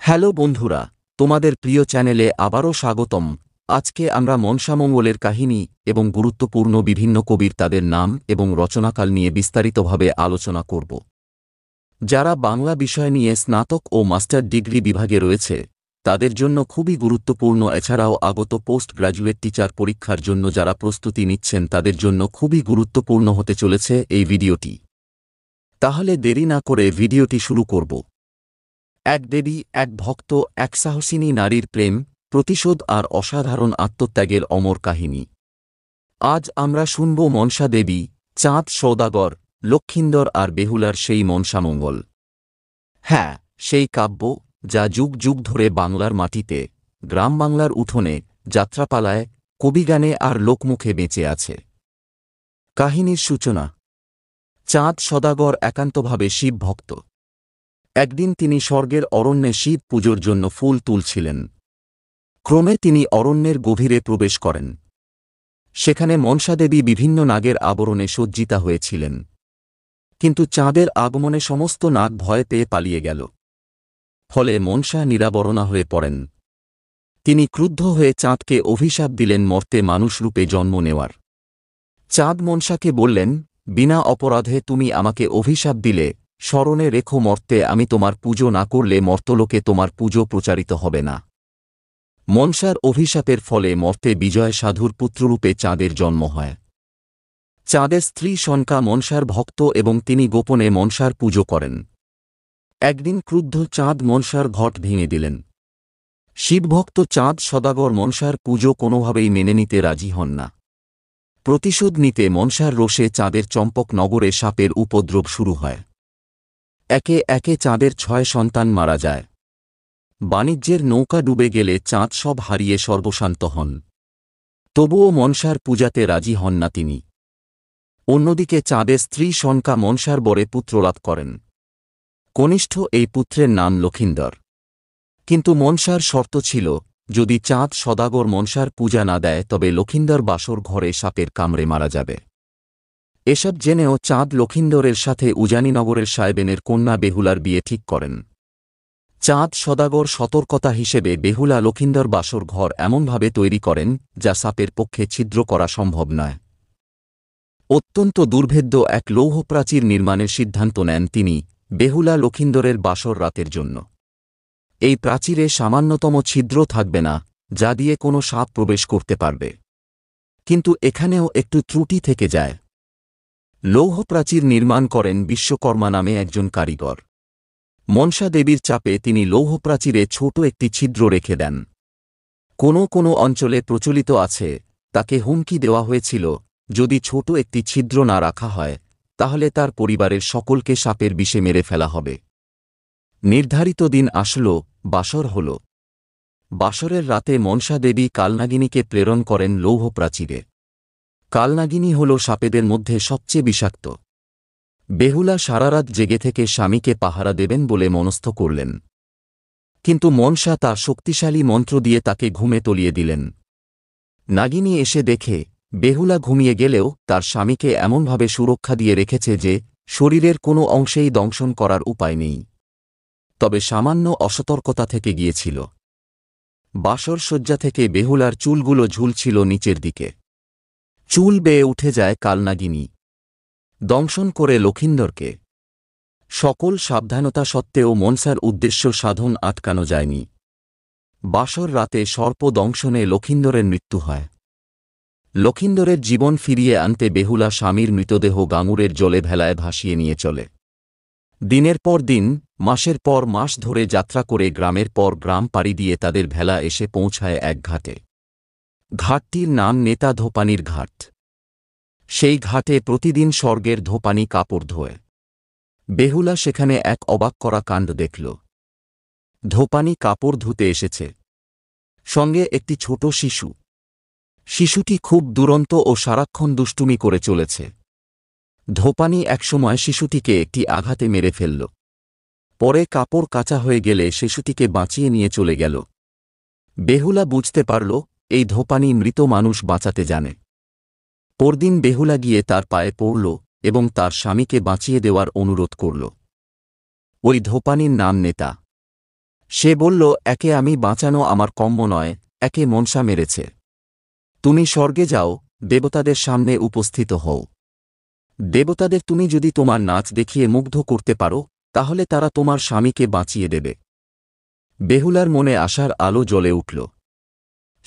Hello বন্ধুরা, তোমাদের প্রিয় চ্যানেলে আবারও স্বাগতম। আজকে আমরা মনসামঙ্গলের কাহিনী এবং গুরুত্বপূর্ণ বিভিন্ন কবির তাদের নাম এবং রচনাকাল নিয়ে বিস্তারিতভাবে আলোচনা করব। যারা বাংলা বিষয় নিয়ে স্নাতক ও মাস্টার ডিগ্রি বিভাগে রয়েছে তাদের জন্য খুবই গুরুত্বপূর্ণ, এছাড়াও আগত পোস্ট গ্র্যাজুয়েট টিচার পরীক্ষার জন্য যারা প্রস্তুতি নিচ্ছেন তাদের জন্য খুবই গুরুত্বপূর্ণ হতে চলেছে এই ভিডিওটি। তাহলে দেরি না করে ভিডিওটি শুরু করব। এক দেবী, এক ভক্ত, এক সাহসিনী নারীর প্রেম, প্রতিশোধ আর অসাধারণ আত্মত্যাগের অমর কাহিনী। আজ আমরা শুনব মনসা দেবী, চাঁদ সওদাগর, লক্ষিন্দর আর বেহুলার সেই মনসামঙ্গল। হ্যাঁ, সেই কাব্য যা যুগ যুগ ধরে বাংলার মাটিতে, গ্রাম বাংলার উঠোনে, যাত্রাপালায়, কবিগানে আর লোকমুখে বেঁচে আছে। কাহিনীর সূচনা। চাঁদ সওদাগর একান্তভাবে শিব ভক্ত। একদিন তিনি স্বর্গের অরণ্যে শিব পুজোর জন্য ফুল তুলছিলেন। ক্রমে তিনি অরণ্যের গভীরে প্রবেশ করেন। সেখানে মনসাদেবী বিভিন্ন নাগের আবরণে সজ্জিতা হয়েছিলেন। কিন্তু চাঁদের আগমনে সমস্ত নাগ ভয় পেয়ে পালিয়ে গেল। ফলে মনসা নিরাবরণা হয়ে পড়েন। তিনি ক্রুদ্ধ হয়ে চাঁদকে অভিশাপ দিলেন মর্তে মানুষরূপে জন্ম নেওয়ার। চাঁদ মনসাকে বললেন, বিনা অপরাধে তুমি আমাকে অভিশাপ দিলে, স্মরণে রেখো মর্তে আমি তোমার পুজো না করলে মর্তলোকে তোমার পুজো প্রচারিত হবে না। মনসার অভিশাপের ফলে মর্তে বিজয় সাধুর পুত্ররূপে চাঁদের জন্ম হয়। চাঁদের স্ত্রী সনকা মনসার ভক্ত এবং তিনি গোপনে মনসার পুজো করেন। একদিন ক্রুদ্ধ চাঁদ মনসার ঘট ভেঙে দিলেন। শিবভক্ত চাঁদ সওদাগর মনসার পুজো কোনোভাবেই মেনে নিতে রাজি হন না। প্রতিশোধ নিতে মনসার রোষে চাঁদের চম্পক নগরে সাপের উপদ্রব শুরু হয়। একে একে চাঁদের 6 সন্তান মারা যায়। বাণিজ্যের নৌকা ডুবে গেলে চাঁদ সব হারিয়ে সর্বশান্ত হন। তবুও মনসার পূজাতে রাজি হন না তিনি। অন্যদিকে চাঁদের স্ত্রী সনকা মনসার বরে পুত্রলাভ করেন। কনিষ্ঠ এই পুত্রের নাম লক্ষিন্দর। কিন্তু মনসার শর্ত ছিল, যদি চাঁদ সওদাগর মনসার পূজা না দেয় তবে লক্ষিন্দর বাসর ঘরে সাপের কামড়ে মারা যাবে। এসব জেনেও চাঁদ লক্ষিন্দরের সাথে উজানিনগরের সাহেবেনের কন্যা বেহুলার বিয়ে ঠিক করেন। চাঁদ সওদাগর সতর্কতা হিসেবে বেহুলা লক্ষিন্দর বাসর ঘর এমনভাবে তৈরি করেন যা সাপের পক্ষে ছিদ্র করা সম্ভব নয়। অত্যন্ত দুর্ভেদ্য এক লৌহপ্রাচীর নির্মাণের সিদ্ধান্ত নেন তিনি, বেহুলা লক্ষিন্দরের বাসর রাতের জন্য। এই প্রাচীরে সামান্যতম ছিদ্র থাকবে না, যা দিয়ে কোনো সাপ প্রবেশ করতে পারবে। কিন্তু এখানেও একটু ত্রুটি থেকে যায়। লৌহপ্রাচীর নির্মাণ করেন বিশ্বকর্মা নামে একজন কারিগর। মনসা দেবীর চাপে তিনি লৌহপ্রাচীরে ছোট একটি ছিদ্র রেখে দেন। কোনো অঞ্চলে প্রচলিত আছে, তাকে হুমকি দেওয়া হয়েছিল, যদি ছোট একটি ছিদ্র না রাখা হয় তাহলে তার পরিবারের সকলকে সাপের বিষে মেরে ফেলা হবে। নির্ধারিত দিন আসল, বাসর হল। বাসরের রাতে মনসা দেবী কালনাগিনীকে প্রেরণ করেন লৌহপ্রাচীরে। কালনাগিনী হল সাপেদের মধ্যে সবচেয়ে বিষাক্ত। বেহুলা সারারাত জেগে থেকে স্বামীকে পাহারা দেবেন বলে মনস্থ করলেন। কিন্তু মনসা তা শক্তিশালী মন্ত্র দিয়ে তাকে ঘুমে তলিয়ে দিলেন। নাগিনী এসে দেখে, বেহুলা ঘুমিয়ে গেলেও তার স্বামীকে এমনভাবে সুরক্ষা দিয়ে রেখেছে যে শরীরের কোনো অংশেই দংশন করার উপায় নেই। তবে সামান্য অসতর্কতা থেকে গিয়েছিল। বাসর শয্যা থেকে বেহুলার চুলগুলো ঝুলছিল নিচের দিকে। চুল বেয়ে উঠে যায় কালনাগিনী। দংশন করে লক্ষিন্দরকে। সকল সাবধানতা সত্ত্বেও মনসার উদ্দেশ্য সাধন আটকানো যায়নি। বাসর রাতে সর্প দংশনে লক্ষিন্দরের মৃত্যু হয়। লক্ষিন্দরের জীবন ফিরিয়ে আনতে বেহুলা স্বামীর মৃতদেহ গাঙুরের জলে ভেলায় ভাসিয়ে নিয়ে চলে। দিনের পর দিন, মাসের পর মাস ধরে যাত্রা করে গ্রামের পর গ্রাম পাড়ি দিয়ে তাদের ভেলা এসে পৌঁছায় এক ঘাটে। ঘাটটির নাম নেতা ধোপানির ঘাট। সেই ঘাটে প্রতিদিন স্বর্গের ধোপানি কাপড় ধোয়। বেহুলা সেখানে এক অবাক করা কাণ্ড দেখল। ধোপানি কাপড় ধুতে এসেছে। সঙ্গে একটি ছোট শিশু। শিশুটি খুব দুরন্ত ও সারাক্ষণ দুষ্টুমি করে চলেছে। ধোপানি একসময় শিশুটিকে একটি আঘাতে মেরে ফেলল। পরে কাপড় কাচা হয়ে গেলে শিশুটিকে বাঁচিয়ে নিয়ে চলে গেল। বেহুলা বুঝতে পারল, এই ধোপানি মৃত মানুষ বাঁচাতে জানে। পরদিন বেহুলা গিয়ে তার পায়ে পড়ল এবং তার স্বামীকে বাঁচিয়ে দেওয়ার অনুরোধ করল। ওই ধোপানির নাম নেতা। সে বলল, একে আমি বাঁচানো আমার কম্য নয়, একে মনসা মেরেছে। তুমি স্বর্গে যাও, দেবতাদের সামনে উপস্থিত হও। দেবতাদের তুমি যদি তোমার নাচ দেখিয়ে মুগ্ধ করতে পারো, তাহলে তারা তোমার স্বামীকে বাঁচিয়ে দেবে। বেহুলার মনে আশার আলো জ্বলে উঠল।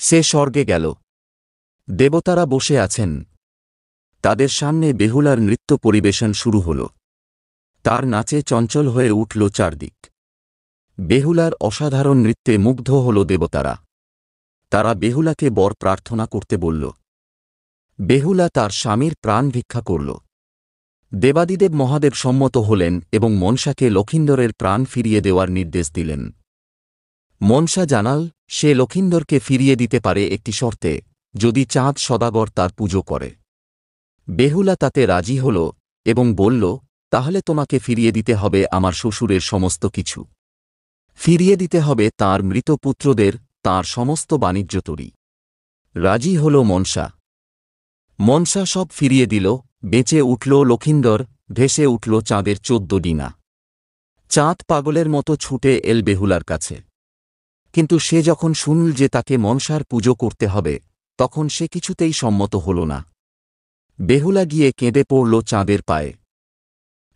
সে স্বর্গে গেল। দেবতারা বসে আছেন। তাদের সামনে বেহুলার নৃত্য পরিবেশন শুরু হল। তার নাচে চঞ্চল হয়ে উঠল চারদিক। বেহুলার অসাধারণ নৃত্যে মুগ্ধ হল দেবতারা। তারা বেহুলাকে বর প্রার্থনা করতে বলল। বেহুলা তার স্বামীর প্রাণ ভিক্ষা করল। দেবাদিদেব মহাদেব সম্মত হলেন এবং মনসাকে লক্ষিন্দরের প্রাণ ফিরিয়ে দেওয়ার নির্দেশ দিলেন। মনসা জানাল, সে লক্ষিন্দরকে ফিরিয়ে দিতে পারে একটি শর্তে, যদি চাঁদ সদাগর তার পুজো করে। বেহুলা তাতে রাজি হল এবং বলল, তাহলে তোমাকে ফিরিয়ে দিতে হবে আমার শ্বশুরের সমস্ত কিছু। ফিরিয়ে দিতে হবে তাঁর মৃত পুত্রদের, তাঁর সমস্ত বাণিজ্য তরী। রাজি হল মনসা। মনসা সব ফিরিয়ে দিল। বেঁচে উঠল লক্ষিন্দর, ভেসে উঠল চাঁদের 14 ডিনা। চাঁদ পাগলের মতো ছুটে এল বেহুলার কাছে। কিন্তু সে যখন শুনল যে তাকে মনসার পুজো করতে হবে, তখন সে কিছুতেই সম্মত হল না। বেহুলা গিয়ে কেঁদে পড়ল চাঁদের পায়ে।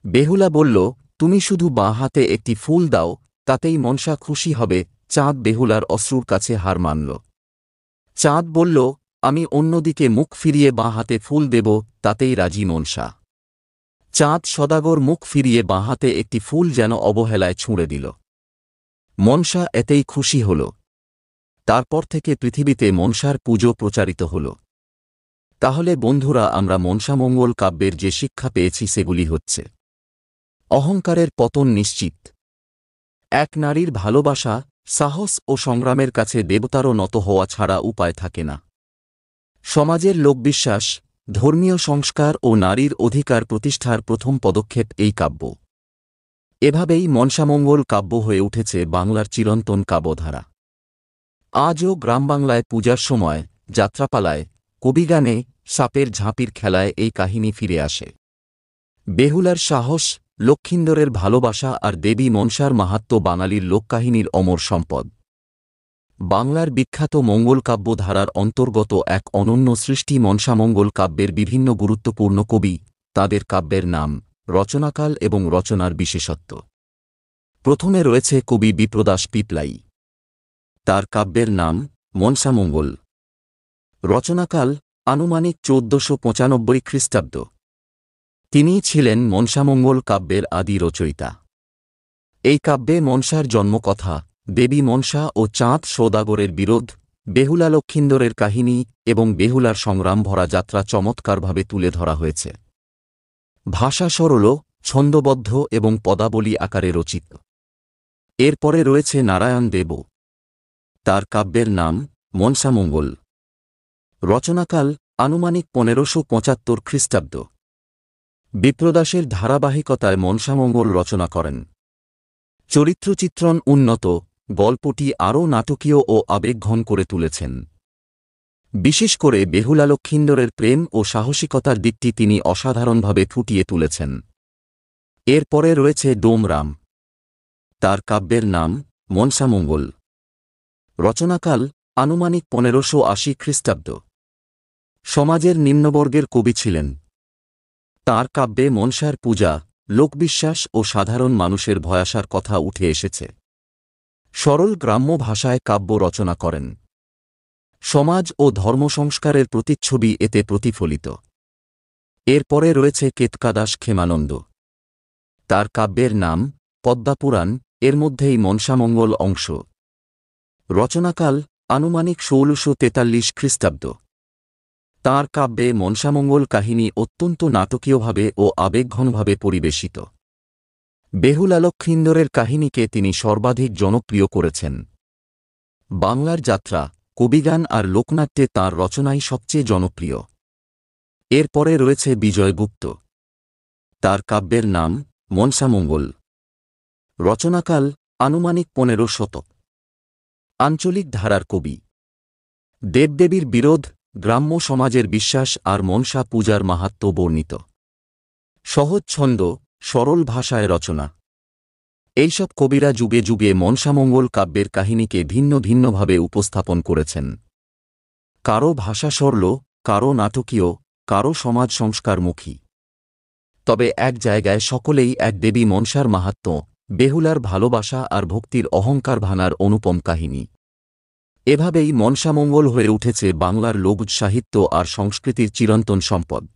বেহুলা বলল, তুমি শুধু বাঁ হাতে একটি ফুল দাও, তাতেই মনসা খুশি হবে। চাঁদ বেহুলার অশ্রুর কাছে হার মানল। চাঁদ বলল, আমি অন্যদিকে মুখ ফিরিয়ে বাঁ হাতে ফুল দেব, তাতেই রাজি মনসা। চাঁদ সদাগর মুখ ফিরিয়ে বাঁ হাতে একটি ফুল যেন অবহেলায় ছুঁড়ে দিল। মনসা এতেই খুশি হল। তারপর থেকে পৃথিবীতে মনসার পুজো প্রচারিত হল। তাহলে বন্ধুরা, আমরা মনসামঙ্গল কাব্যের যে শিক্ষা পেয়েছি সেগুলি হচ্ছে: অহংকারের পতন নিশ্চিত। এক নারীর ভালোবাসা, সাহস ও সংগ্রামের কাছে দেবতারও নত হওয়া ছাড়া উপায় থাকে না। সমাজের লোকবিশ্বাস, ধর্মীয় সংস্কার ও নারীর অধিকার প্রতিষ্ঠার প্রথম পদক্ষেপ এই কাব্য। এভাবেই মনসামঙ্গল কাব্য হয়ে উঠেছে বাংলার চিরন্তন কাব্যধারা। আজও গ্রামবাংলায় পূজার সময়, যাত্রাপালায়, কবিগানে, সাপের ঝাঁপির খেলায় এই কাহিনী ফিরে আসে। বেহুলার সাহস, লক্ষিন্দরের ভালোবাসা আর দেবী মনসার মাহাত্ম্য বাঙালির লোককাহিনীর অমর সম্পদ। বাংলার বিখ্যাত মঙ্গল কাব্য ধারার অন্তর্গত এক অনন্য সৃষ্টি মনসামঙ্গল কাব্যের বিভিন্ন গুরুত্বপূর্ণ কবি, তাদের কাব্যের নাম, রচনাকাল এবং রচনার বিশেষত্ব। প্রথমে রয়েছে কবি বিপ্রদাস পিপলাই। তার কাব্যের নাম মনসামঙ্গল। রচনাকাল আনুমানিক 1495 খ্রিস্টাব্দ। তিনিই ছিলেন মনসামঙ্গল কাব্যের আদি রচয়িতা। এই কাব্যে মনসার জন্মকথা, দেবী মনসা ও চাঁদ সৌদাগরের বিরোধ, বেহুলা লক্ষিন্দরের কাহিনী এবং বেহুলার সংগ্রাম ভরা যাত্রা চমৎকারভাবে তুলে ধরা হয়েছে। ভাষা সরল, ছন্দবদ্ধ এবং পদাবলী আকারে রচিত। এরপরে রয়েছে নারায়ণ দেব। তার কাব্যের নাম মনসামঙ্গল। রচনাকাল আনুমানিক 1575 খ্রিস্টাব্দ। বিপ্রদাসের ধারাবাহিকতায় মনসামঙ্গল রচনা করেন। চরিত্রচিত্রণ উন্নত, গল্পটি আরও নাটকীয় ও আবেগঘন করে তুলেছেন। বিশেষ করে বেহুলা লক্ষিন্দরের প্রেম ও সাহসিকতার দিকটি তিনি অসাধারণভাবে ফুটিয়ে তুলেছেন। এরপরে রয়েছে ডোমরাম। তার কাব্যের নাম মনসামঙ্গল। রচনাকাল আনুমানিক 1580 খ্রিস্টাব্দ। সমাজের নিম্নবর্গের কবি ছিলেন। তাঁর কাব্যে মনসার পূজা, লোকবিশ্বাস ও সাধারণ মানুষের ভয়াসার কথা উঠে এসেছে। সরল গ্রাম্য ভাষায় কাব্য রচনা করেন। সমাজ ও ধর্মসংস্কারের প্রতিচ্ছবি এতে প্রতিফলিত। এরপরে রয়েছে কেতকাদাস ক্ষেমানন্দ। তার কাব্যের নাম পদ্মাপুরাণ, এর মধ্যেই মনসামঙ্গল অংশ। রচনাকাল আনুমানিক 1643 খ্রিস্টাব্দ। তাঁর কাব্যে মনসামঙ্গল কাহিনী অত্যন্ত নাটকীয়ভাবে ও আবেগঘনভাবে পরিবেশিত। বেহুলা লক্ষিন্দরের কাহিনীকে তিনি সর্বাধিক জনপ্রিয় করেছেন। বাংলার যাত্রা, কবিগান আর লোকনাট্যে তাঁর রচনাই সবচেয়ে জনপ্রিয়। এরপরে রয়েছে বিজয়গুপ্ত। তার কাব্যের নাম মনসামঙ্গল। রচনাকাল আনুমানিক 15 শতক। আঞ্চলিক ধারার কবি। দেবদেবীর বিরোধ, গ্রাম্য সমাজের বিশ্বাস আর মনসা পূজার মাহাত্ম্য বর্ণিত। সহজ ছন্দ, সরল ভাষায় রচনা। এইসব কবিরা যুগে যুগে মনসামঙ্গল কাব্যের কাহিনীকে ভিন্ন ভিন্নভাবে উপস্থাপন করেছেন। কারও ভাষা সরল, কারও নাটকীয়, কারও সমাজ সংস্কারমুখী। তবে এক জায়গায় সকলেই এক দেবী মনসার মাহাত্ম্য, বেহুলার ভালোবাসা আর ভক্তির অহংকার ভাঙার অনুপম কাহিনী। এভাবেই মনসামঙ্গল হয়ে উঠেছে বাংলার লোক সাহিত্য আর সংস্কৃতির চিরন্তন সম্পদ।